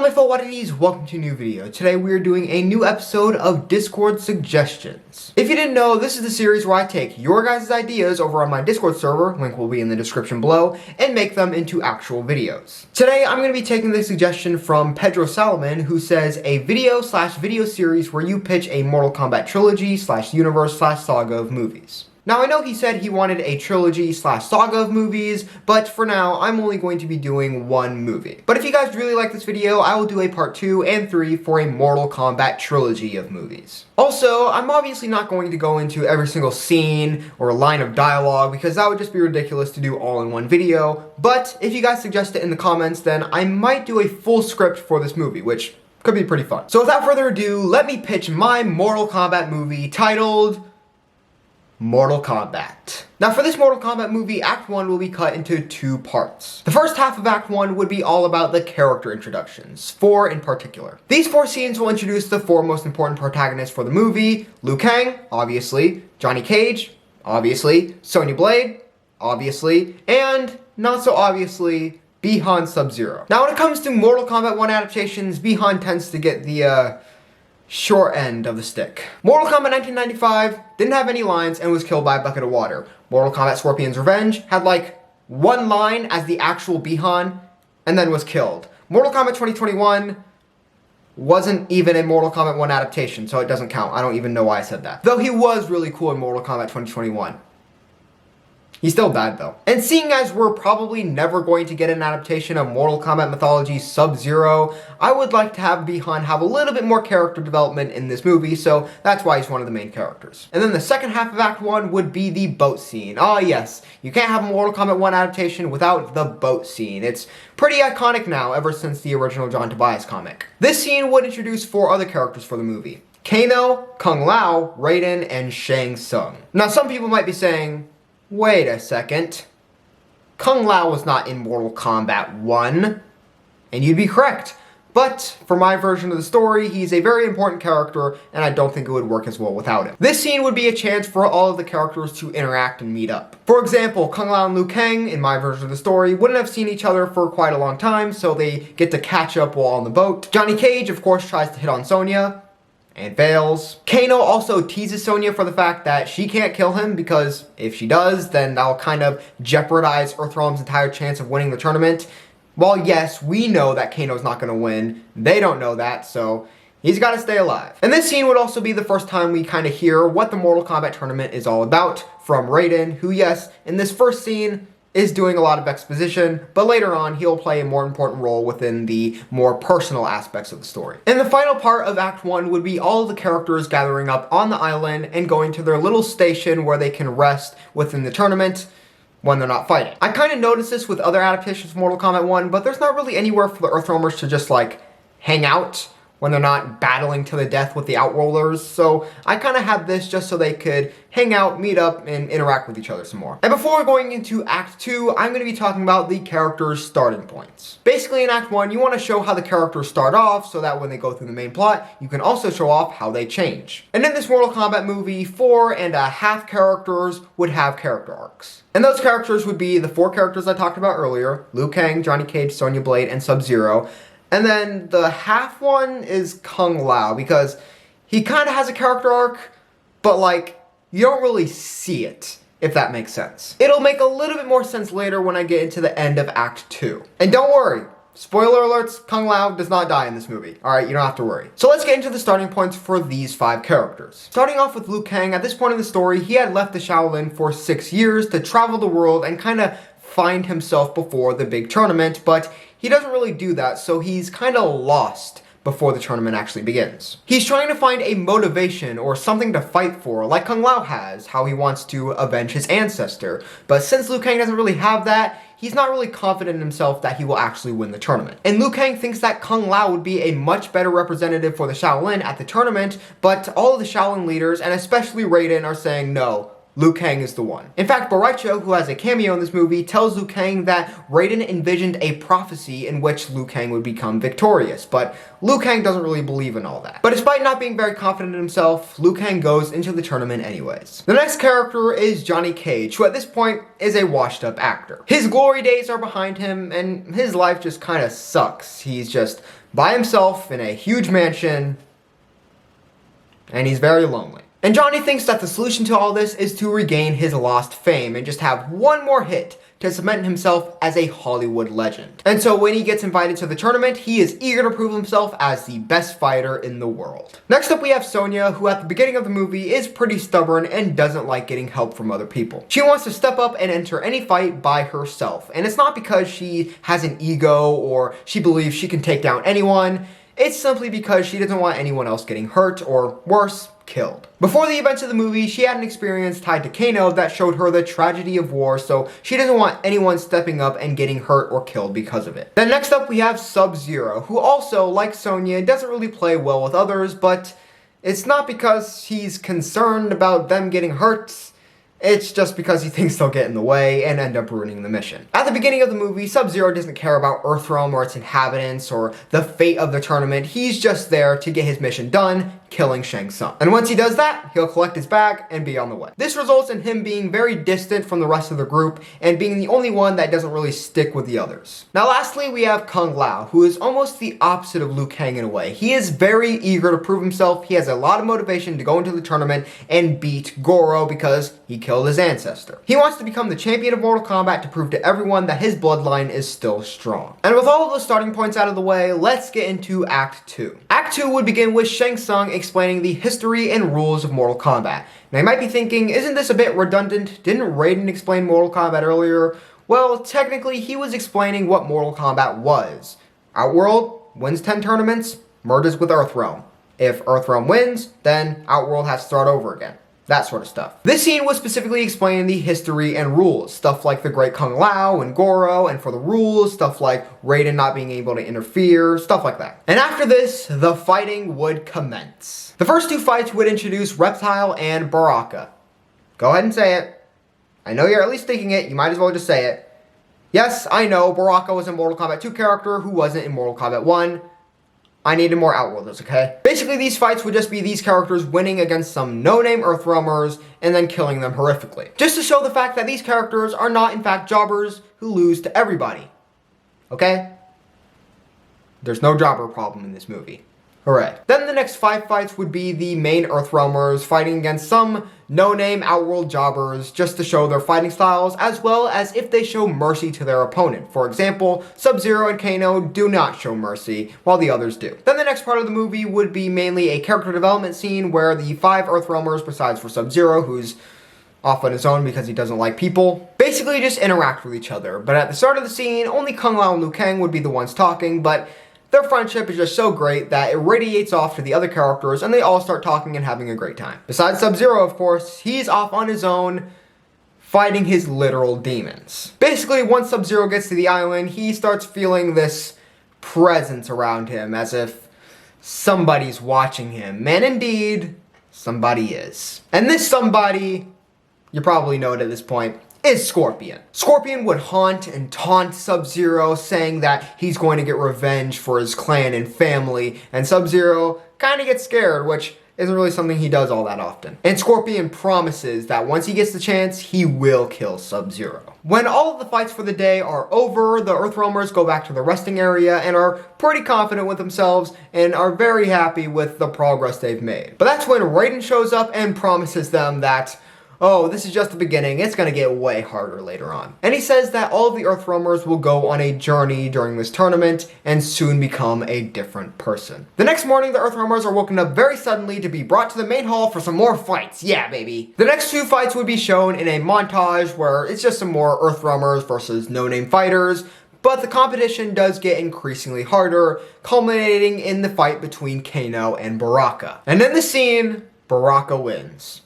my fellow oddities, welcome to a new video. Today we are doing a new episode of Discord Suggestions. If you didn't know, this is the series where I take your guys' ideas over on my Discord server, link will be in the description below, and make them into actual videos. Today I'm going to be taking the suggestion from Pedro Salomon, who says a video/video series where you pitch a Mortal Kombat trilogy/universe/saga of movies. Now, I know he said he wanted a trilogy/saga of movies, but for now, I'm only going to be doing one movie. But if you guys really like this video, I will do a part 2 and 3 for a Mortal Kombat trilogy of movies. Also, I'm obviously not going to go into every single scene or line of dialogue because that would just be ridiculous to do all in one video, but if you guys suggest it in the comments, then I might do a full script for this movie, which could be pretty fun. So without further ado, let me pitch my Mortal Kombat movie titled Mortal Kombat. Now for this Mortal Kombat movie, Act 1 will be cut into 2 parts. The first half of Act 1 would be all about the character introductions, 4 in particular. These 4 scenes will introduce the 4 most important protagonists for the movie: Liu Kang, obviously, Johnny Cage, obviously, Sonya Blade, obviously, and not so obviously, Bi-Han Sub-Zero. Now when it comes to Mortal Kombat 1 adaptations, Bi-Han tends to get the short end of the stick. Mortal Kombat 1995 didn't have any lines and was killed by a bucket of water. Mortal Kombat Scorpion's Revenge had like 1 line as the actual Bi-Han and then was killed. Mortal Kombat 2021 wasn't even a Mortal Kombat 1 adaptation, so it doesn't count. I don't even know why I said that. Though he was really cool in Mortal Kombat 2021. He's still bad though. And seeing as we're probably never going to get an adaptation of Mortal Kombat mythology Sub-Zero, I would like to have Bi-Han have a little bit more character development in this movie, so that's why he's one of the main characters. And then the second half of Act 1 would be the boat scene. Ah yes, you can't have a Mortal Kombat 1 adaptation without the boat scene. It's pretty iconic now, ever since the original John Tobias comic. This scene would introduce 4 other characters for the movie: Kano, Kung Lao, Raiden, and Shang Tsung. Now some people might be saying, wait a second, Kung Lao was not in Mortal Kombat 1, and you'd be correct. But for my version of the story, he's a very important character, and I don't think it would work as well without him. This scene would be a chance for all of the characters to interact and meet up. For example, Kung Lao and Liu Kang, in my version of the story, wouldn't have seen each other for quite a long time, so they get to catch up while on the boat. Johnny Cage, of course, tries to hit on Sonya and fails. Kano also teases Sonya for the fact that she can't kill him because if she does, then that'll kind of jeopardize Earthrealm's entire chance of winning the tournament. While yes, we know that Kano's not going to win, they don't know that, so he's got to stay alive. And this scene would also be the first time we kind of hear what the Mortal Kombat tournament is all about from Raiden, who yes, in this first scene is doing a lot of exposition, but later on he'll play a more important role within the more personal aspects of the story. And the final part of Act 1 would be all of the characters gathering up on the island and going to their little station where they can rest within the tournament when they're not fighting. I kind of noticed this with other adaptations of Mortal Kombat 1, but there's not really anywhere for the Earthrealmers to just like hang out when they're not battling to the death with the Outrollers, so I kind of had this just so they could hang out, meet up, and interact with each other some more. And before going into Act 2, I'm going to be talking about the characters' starting points. Basically in Act 1, you want to show how the characters start off so that when they go through the main plot, you can also show off how they change. And in this Mortal Kombat movie, 4.5 characters would have character arcs. And those characters would be the 4 characters I talked about earlier: Liu Kang, Johnny Cage, Sonya Blade, and Sub-Zero. And then the half one is Kung Lao, because he kind of has a character arc, but like, you don't really see it, if that makes sense. It'll make a little bit more sense later when I get into the end of Act 2. And don't worry, spoiler alerts, Kung Lao does not die in this movie. Alright, you don't have to worry. So let's get into the starting points for these 5 characters. Starting off with Liu Kang, at this point in the story, he had left the Shaolin for 6 years to travel the world and kind of find himself before the big tournament, but he doesn't really do that, so he's kind of lost before the tournament actually begins. He's trying to find a motivation or something to fight for, like Kung Lao has, how he wants to avenge his ancestor. But since Liu Kang doesn't really have that, he's not really confident in himself that he will actually win the tournament. And Liu Kang thinks that Kung Lao would be a much better representative for the Shaolin at the tournament, but all of the Shaolin leaders, and especially Raiden, are saying no. Liu Kang is the one. In fact, Boraicho, who has a cameo in this movie, tells Liu Kang that Raiden envisioned a prophecy in which Liu Kang would become victorious, but Liu Kang doesn't really believe in all that. But despite not being very confident in himself, Liu Kang goes into the tournament anyways. The next character is Johnny Cage, who at this point is a washed up actor. His glory days are behind him, and his life just kinda sucks. He's just by himself in a huge mansion, and he's very lonely. And Johnny thinks that the solution to all this is to regain his lost fame and just have one more hit to cement himself as a Hollywood legend. And so when he gets invited to the tournament, he is eager to prove himself as the best fighter in the world. Next up we have Sonya, who at the beginning of the movie is pretty stubborn and doesn't like getting help from other people. She wants to step up and enter any fight by herself. And it's not because she has an ego or she believes she can take down anyone. It's simply because she doesn't want anyone else getting hurt or, worse, killed. Before the events of the movie, she had an experience tied to Kano that showed her the tragedy of war, so she doesn't want anyone stepping up and getting hurt or killed because of it. Then next up we have Sub-Zero, who also, like Sonya, doesn't really play well with others, but it's not because he's concerned about them getting hurt. It's just because he thinks they'll get in the way and end up ruining the mission. At the beginning of the movie, Sub-Zero doesn't care about Earthrealm or its inhabitants or the fate of the tournament. He's just there to get his mission done, killing Shang Tsung. And once he does that, he'll collect his bag and be on the way. This results in him being very distant from the rest of the group and being the only one that doesn't really stick with the others. Now lastly, we have Kung Lao, who is almost the opposite of Liu Kang in a way. He is very eager to prove himself. He has a lot of motivation to go into the tournament and beat Goro because he killed his ancestor. He wants to become the champion of Mortal Kombat to prove to everyone that his bloodline is still strong. And with all of the starting points out of the way, let's get into Act 2. Act 2 would begin with Shang Tsung explaining the history and rules of Mortal Kombat. Now you might be thinking, isn't this a bit redundant? Didn't Raiden explain Mortal Kombat earlier? Well, technically he was explaining what Mortal Kombat was. Outworld wins 10 tournaments, merges with Earthrealm. If Earthrealm wins, then Outworld has to start over again. That sort of stuff. This scene was specifically explaining the history and rules. Stuff like the Great Kung Lao and Goro, and for the rules, stuff like Raiden not being able to interfere, stuff like that. And after this, the fighting would commence. The first two fights would introduce Reptile and Baraka. Go ahead and say it. I know you're at least thinking it, you might as well just say it. Yes, I know, Baraka was a Mortal Kombat 2 character who wasn't in Mortal Kombat 1. I needed more Outworlders, okay? Basically, these fights would just be these characters winning against some no-name Earthrealmers and then killing them horrifically. Just to show the fact that these characters are not, in fact, jobbers who lose to everybody. Okay? There's no jobber problem in this movie. Hooray. Then the next 5 fights would be the main Earthrealmers fighting against some no-name Outworld jobbers just to show their fighting styles, as well as if they show mercy to their opponent. For example, Sub-Zero and Kano do not show mercy, while the others do. Then the next part of the movie would be mainly a character development scene where the 5 Earthrealmers, besides for Sub-Zero, who's off on his own because he doesn't like people, basically just interact with each other. But at the start of the scene, only Kung Lao and Liu Kang would be the ones talking, but their friendship is just so great that it radiates off to the other characters and they all start talking and having a great time. Besides Sub-Zero, of course, he's off on his own fighting his literal demons. Basically, once Sub-Zero gets to the island, he starts feeling this presence around him as if somebody's watching him. And indeed, somebody is. And this somebody, you probably know it at this point, is Scorpion. Scorpion would haunt and taunt Sub-Zero, saying that he's going to get revenge for his clan and family, and Sub-Zero kind of gets scared, which isn't really something he does all that often. And Scorpion promises that once he gets the chance, he will kill Sub-Zero. When all of the fights for the day are over, the Earthrealmers go back to the resting area and are pretty confident with themselves and are very happy with the progress they've made. But that's when Raiden shows up and promises them that, oh, this is just the beginning, it's gonna get way harder later on. And he says that all of the Earthrealmers will go on a journey during this tournament and soon become a different person. The next morning, the Earthrealmers are woken up very suddenly to be brought to the main hall for some more fights. Yeah, baby. The next 2 fights would be shown in a montage where it's just some more Earthrealmers versus no-name fighters, but the competition does get increasingly harder, culminating in the fight between Kano and Baraka. And in the scene, Baraka wins.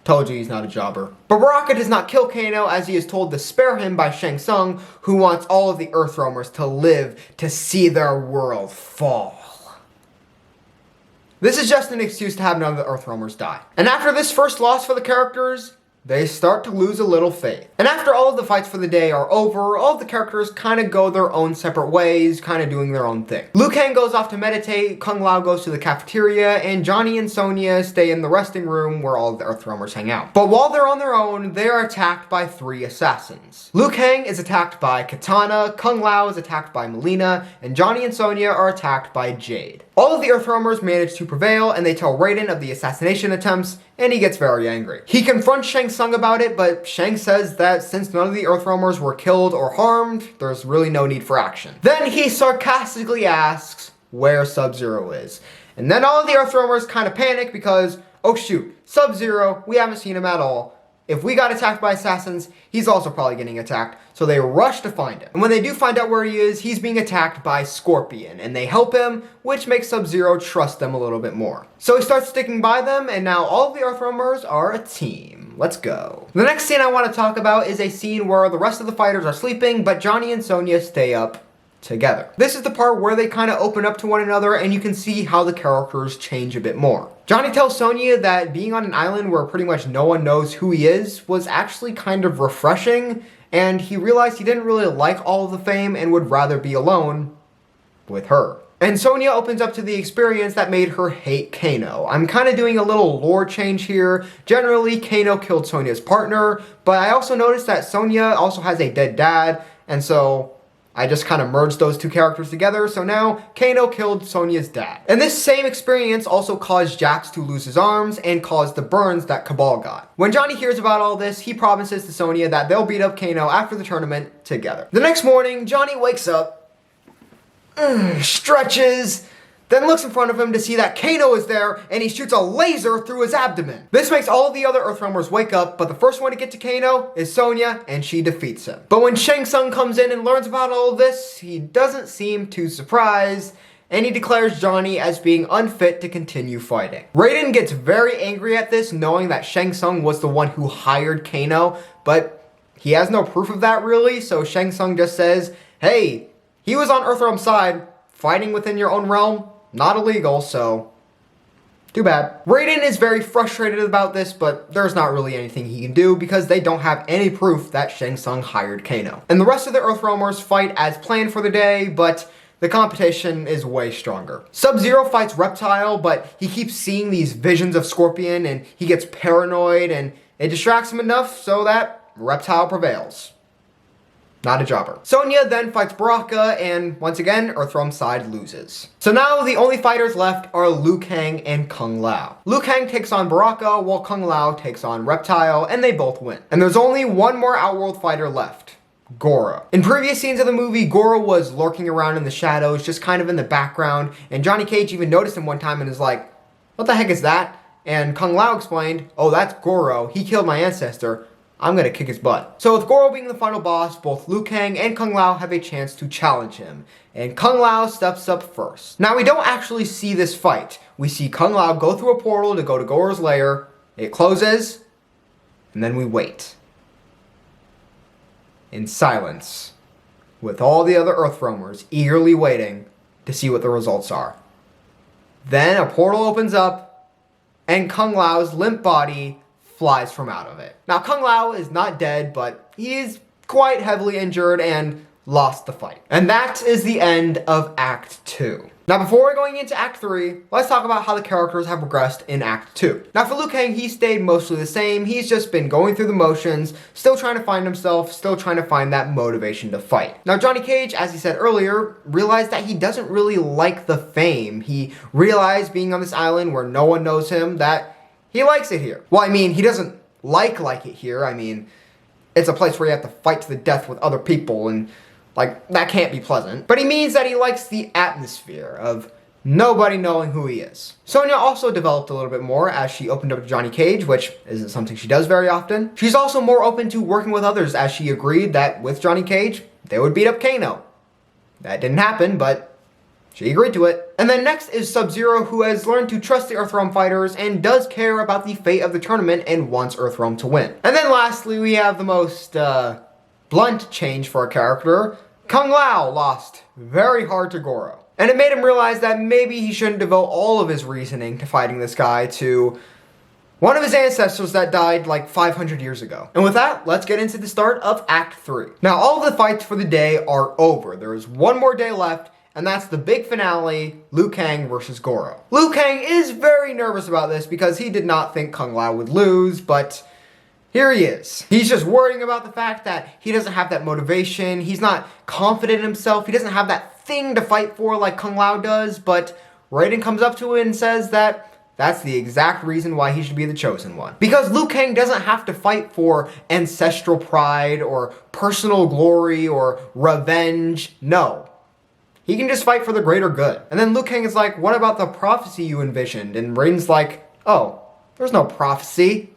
Told you he's not a jobber. But Baraka does not kill Kano as he is told to spare him by Shang Tsung, who wants all of the Earthrealmers to live to see their world fall. This is just an excuse to have none of the Earthrealmers die. And after this first loss for the characters, they start to lose a little faith. And after all of the fights for the day are over, all of the characters kind of go their own separate ways, kind of doing their own thing. Liu Kang goes off to meditate, Kung Lao goes to the cafeteria, and Johnny and Sonya stay in the resting room where all of the Earthrealmers hang out. But while they're on their own, they are attacked by 3 assassins. Liu Kang is attacked by Katana, Kung Lao is attacked by Melina, and Johnny and Sonya are attacked by Jade. All of the Earthrealmers manage to prevail, and they tell Raiden of the assassination attempts, and he gets very angry. He confronts Shang Tsung about it, but Shang says that since none of the Earthrealmers were killed or harmed, there's really no need for action. Then he sarcastically asks where Sub-Zero is. And then all of the Earthrealmers kind of panic because, oh shoot, Sub-Zero, we haven't seen him at all. If we got attacked by assassins, he's also probably getting attacked, so they rush to find him. And when they do find out where he is, he's being attacked by Scorpion, and they help him, which makes Sub-Zero trust them a little bit more. So he starts sticking by them, and now all of the Earthrealmers are a team. Let's go. The next scene I want to talk about is a scene where the rest of the fighters are sleeping, but Johnny and Sonya stay up together. This is the part where they kind of open up to one another, and you can see how the characters change a bit more. Johnny tells Sonya that being on an island where pretty much no one knows who he is was actually kind of refreshing, and he realized he didn't really like all of the fame and would rather be alone with her. And Sonya opens up to the experience that made her hate Kano. I'm kind of doing a little lore change here. Generally, Kano killed Sonya's partner, but I also noticed that Sonya also has a dead dad, and so I just kind of merged those 2 characters together, so now Kano killed Sonya's dad. And this same experience also caused Jax to lose his arms and caused the burns that Cabal got. When Johnny hears about all this, he promises to Sonya that they'll beat up Kano after the tournament together. The next morning, Johnny wakes up, stretches, then looks in front of him to see that Kano is there, and he shoots a laser through his abdomen. This makes all of the other Earthrealmers wake up, but the first one to get to Kano is Sonya, and she defeats him. But when Shang Tsung comes in and learns about all of this, he doesn't seem too surprised, and he declares Johnny as being unfit to continue fighting. Raiden gets very angry at this, knowing that Shang Tsung was the one who hired Kano, but he has no proof of that really, so Shang Tsung just says, hey, he was on Earthrealm's side, fighting within your own realm, not illegal, so too bad. Raiden is very frustrated about this, but there's not really anything he can do because they don't have any proof that Shang Tsung hired Kano. And the rest of the Earthrealmers fight as planned for the day, but the competition is way stronger. Sub-Zero fights Reptile, but he keeps seeing these visions of Scorpion and he gets paranoid and it distracts him enough so that Reptile prevails. Not a jobber. Sonya then fights Baraka, and once again, Earthrealm's side loses. So now the only fighters left are Liu Kang and Kung Lao. Liu Kang takes on Baraka, while Kung Lao takes on Reptile, and they both win. And there's only one more Outworld fighter left. Goro. In previous scenes of the movie, Goro was lurking around in the shadows, just kind of in the background, and Johnny Cage even noticed him one time and is like, what the heck is that? And Kung Lao explained, oh, that's Goro, he killed my ancestor. I'm gonna kick his butt. So with Goro being the final boss, both Liu Kang and Kung Lao have a chance to challenge him. And Kung Lao steps up first. Now we don't actually see this fight. We see Kung Lao go through a portal to go to Goro's lair. It closes. And then we wait. In silence. With all the other Earthrealmers eagerly waiting to see what the results are. Then a portal opens up. And Kung Lao's limp body flies from out of it. Now, Kung Lao is not dead, but he is quite heavily injured and lost the fight. And that is the end of Act 2. Now, before we're going into Act 3, let's talk about how the characters have progressed in Act 2. Now, for Liu Kang, he stayed mostly the same. He's just been going through the motions, still trying to find himself, still trying to find that motivation to fight. Now, Johnny Cage, as he said earlier, realized that he doesn't really like the fame. He realized being on this island where no one knows him that he likes it here. Well, I mean, he doesn't like it here. I mean, it's a place where you have to fight to the death with other people and like, that can't be pleasant. But he means that he likes the atmosphere of nobody knowing who he is. Sonya also developed a little bit more as she opened up to Johnny Cage, which isn't something she does very often. She's also more open to working with others as she agreed that with Johnny Cage, they would beat up Kano. That didn't happen, but she agreed to it. And then next is Sub-Zero, who has learned to trust the Earthrealm fighters and does care about the fate of the tournament and wants Earthrealm to win. And then lastly, we have the most blunt change for a character. Kung Lao lost very hard to Goro. And it made him realize that maybe he shouldn't devote all of his reasoning to fighting this guy to One of his ancestors that died like 500 years ago. And with that, let's get into the start of Act 3. Now, all of the fights for the day are over. There is one more day left, and that's the big finale, Liu Kang versus Goro. Liu Kang is very nervous about this because he did not think Kung Lao would lose, but here he is. He's just worrying about the fact that he doesn't have that motivation. He's not confident in himself. He doesn't have that thing to fight for like Kung Lao does, but Raiden comes up to it and says that that's the exact reason why he should be the chosen one. Because Liu Kang doesn't have to fight for ancestral pride or personal glory or revenge. No. He can just fight for the greater good. And then Liu Kang is like, what about the prophecy you envisioned? And Raiden's like, oh, there's no prophecy.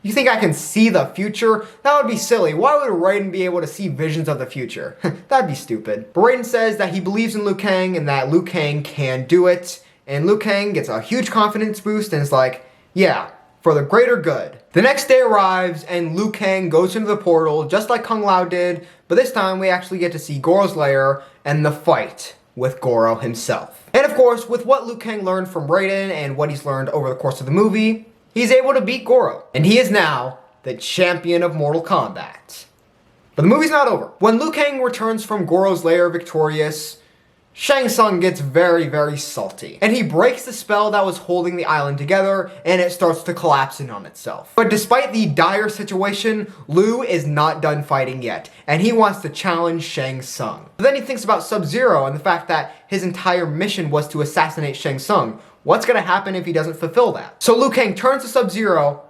You think I can see the future? That would be silly. Why would Raiden be able to see visions of the future? That'd be stupid. But Raiden says that he believes in Liu Kang and that Liu Kang can do it. And Liu Kang gets a huge confidence boost and is like, yeah, for the greater good. The next day arrives and Liu Kang goes into the portal just like Kung Lao did, but this time we actually get to see Goro's lair and the fight with Goro himself. And of course, with what Liu Kang learned from Raiden and what he's learned over the course of the movie, he's able to beat Goro. And he is now the champion of Mortal Kombat. But the movie's not over. When Liu Kang returns from Goro's lair victorious, Shang Tsung gets very, very salty. And he breaks the spell that was holding the island together, and it starts to collapse in on itself. But despite the dire situation, Liu is not done fighting yet, and he wants to challenge Shang Tsung. But then he thinks about Sub-Zero and the fact that his entire mission was to assassinate Shang Tsung. What's gonna happen if he doesn't fulfill that? So Liu Kang turns to Sub-Zero,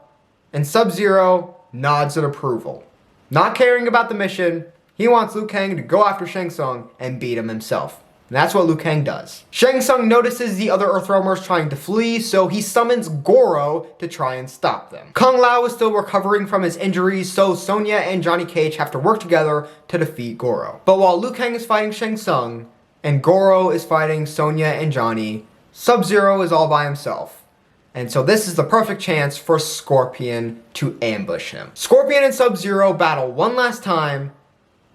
and Sub-Zero nods in approval. Not caring about the mission, he wants Liu Kang to go after Shang Tsung and beat him himself. And that's what Liu Kang does. Shang Tsung notices the other Earthrealmers trying to flee, so he summons Goro to try and stop them. Kung Lao is still recovering from his injuries, so Sonya and Johnny Cage have to work together to defeat Goro. But while Liu Kang is fighting Shang Tsung, and Goro is fighting Sonya and Johnny, Sub-Zero is all by himself. And so this is the perfect chance for Scorpion to ambush him. Scorpion and Sub-Zero battle one last time,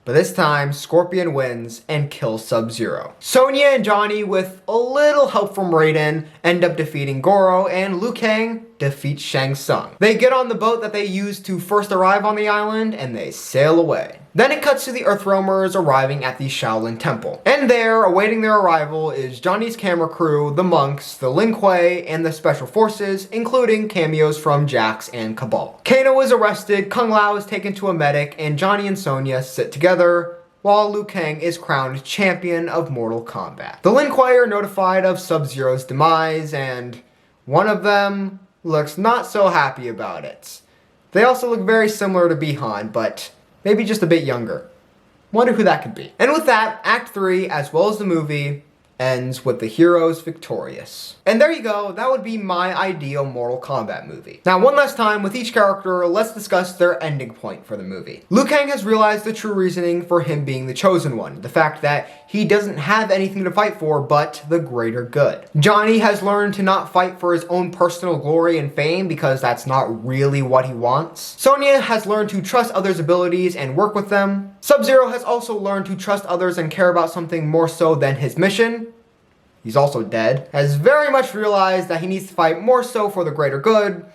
but this time, Scorpion wins and kills Sub-Zero. Sonya and Johnny, with a little help from Raiden, end up defeating Goro, and Liu Kang defeats Shang Tsung. They get on the boat that they used to first arrive on the island, and they sail away. Then it cuts to the Earthrealmers arriving at the Shaolin Temple. And there, awaiting their arrival, is Johnny's camera crew, the monks, the Lin Kuei, and the special forces, including cameos from Jax and Cabal. Kano is arrested, Kung Lao is taken to a medic, and Johnny and Sonya sit together, while Liu Kang is crowned champion of Mortal Kombat. The Lin Kuei are notified of Sub-Zero's demise, and one of them looks not so happy about it. They also look very similar to Bi-Han, but maybe just a bit younger. Wonder who that could be. And with that, Act 3, as well as the movie, ends with the heroes victorious. And there you go, that would be my ideal Mortal Kombat movie. Now, one last time, with each character, let's discuss their ending point for the movie. Liu Kang has realized the true reasoning for him being the chosen one, the fact that he doesn't have anything to fight for but the greater good. Johnny has learned to not fight for his own personal glory and fame because that's not really what he wants. Sonya has learned to trust others' abilities and work with them. Sub-Zero has also learned to trust others and care about something more so than his mission. He's also dead, has very much realized that he needs to fight more so for the greater good,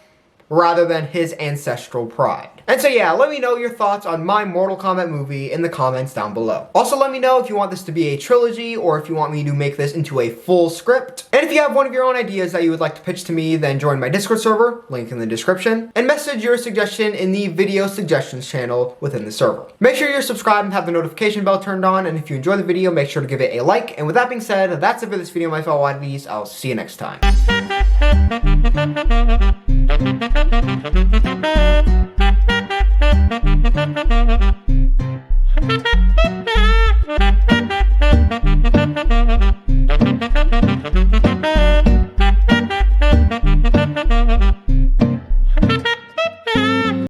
rather than his ancestral pride. And so yeah, let me know your thoughts on my Mortal Kombat movie in the comments down below. Also let me know if you want this to be a trilogy, or if you want me to make this into a full script. And if you have one of your own ideas that you would like to pitch to me, then join my Discord server, link in the description, and message your suggestion in the video suggestions channel within the server. Make sure you're subscribed and have the notification bell turned on, and if you enjoy the video, make sure to give it a like. And with that being said, that's it for this video, my fellow oddities. I'll see you next time.